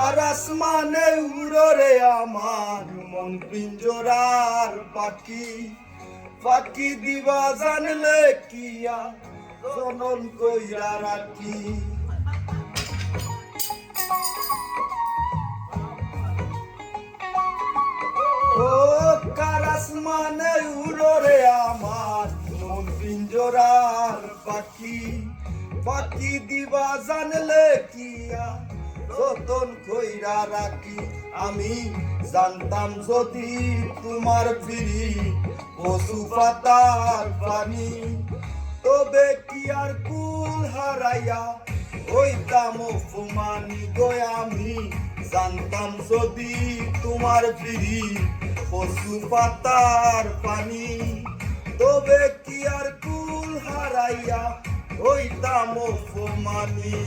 কার আসমানে উড়রে আমার মন পিঞ্জরার পাখি পাখি দিবা জানলে কিয়া জনন কইরা রাখি ও কার আসমানে উড়রে আমার মন পিঞ্জরার পাখি পাখি দিবা জানলে কিয়া যতন কইরা রাখি আমি জানতাম যদি তোমার ফিরি পশু পাতার পানি তবে কি আর কুল হারাইয়া হইতাম অপমানি গো আমি জানতাম যদি তোমার ফিরি পশু পাতার পানি তবে কি আর কুল হারাইয়া হইতাম অপমানি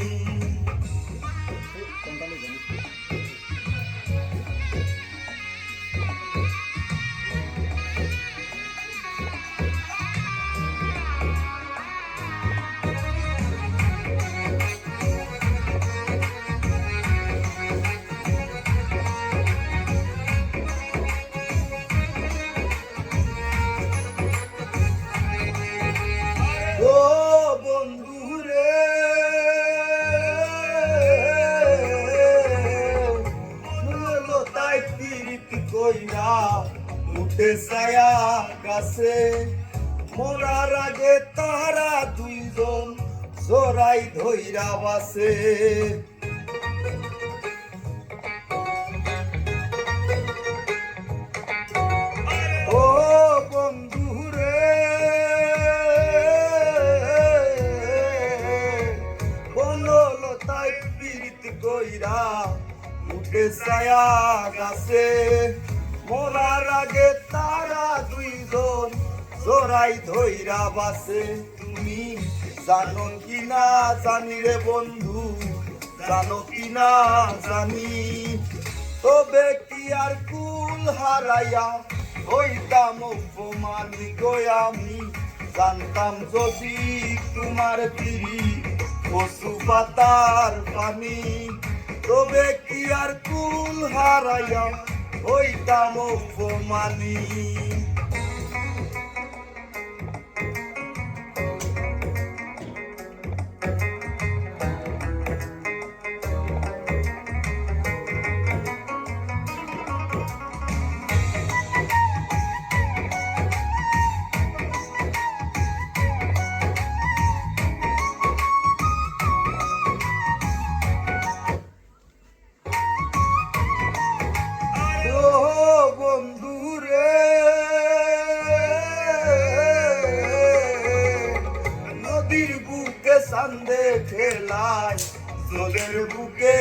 উঠে ছায়া গাছে মরার আগে তারা দুইজন জোড়াই ধইরা বাসে ও বন্ধু রে বনলতায় পীড়িত কইরা উঠে ছায়া গাছে মরার আগে তারা দুইজন জোড়াই ধইরা বাসে তুমি জানো কি না জানি রে বন্ধু জানো কি না জানি তবে কি আর কুল হারাইয়া হইতাম অপমানি গো আমি জানতাম যদি তোমার ফিরি পশু পাতার পানি তবে কি আর কুল হারাইয়া হইতাম অপমানি চান্দে খেলায় জলের বুকে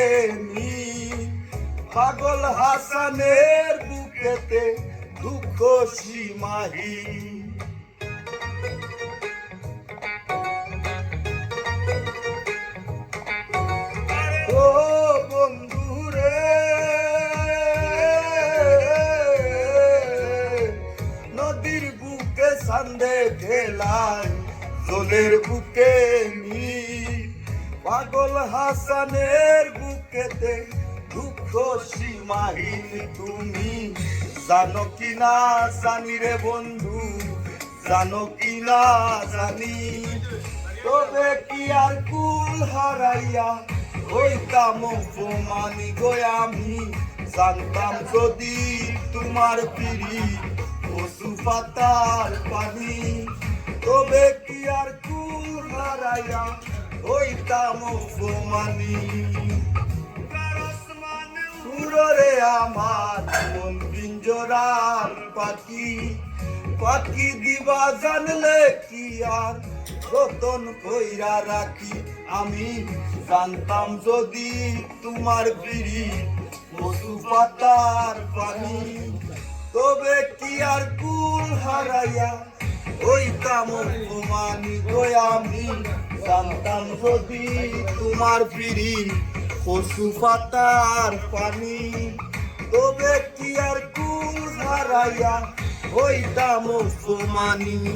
নি পাগল হাসানের বুকেতে দুঃখ সীমাহি ও বন্ধু রে নদীর বুকে চান্দে খেলায় জলের বুকে নি পাগল হাসানের বুকেতে দুঃখ সীমাহীন তুমি জানো কি না জানি রে বন্ধু জানো কি না জানি তবে কি আর কুল হারাইয়া হইতাম অপমানি গো আমি জানতাম যদি তোমার ফিরি পশু পাতার পানি তবে কি আর কুল হারাইয়া হইতাম অপমানি সুররে আমার মন পিঞ্জরার পাখি পাখি দিবা জানলে কি আর যতন কইরা রাখি আমি জানতাম যদি তোমার ফিরি পশু পাতার পানি তবে কি আর কুল হারাইয়া হইতাম অপমানি গো আমি জানতাম যদি তোমার ফিরি পশু পাতার পানি তবে কি আর কুল হারাইয়া হইতাম অপমানি।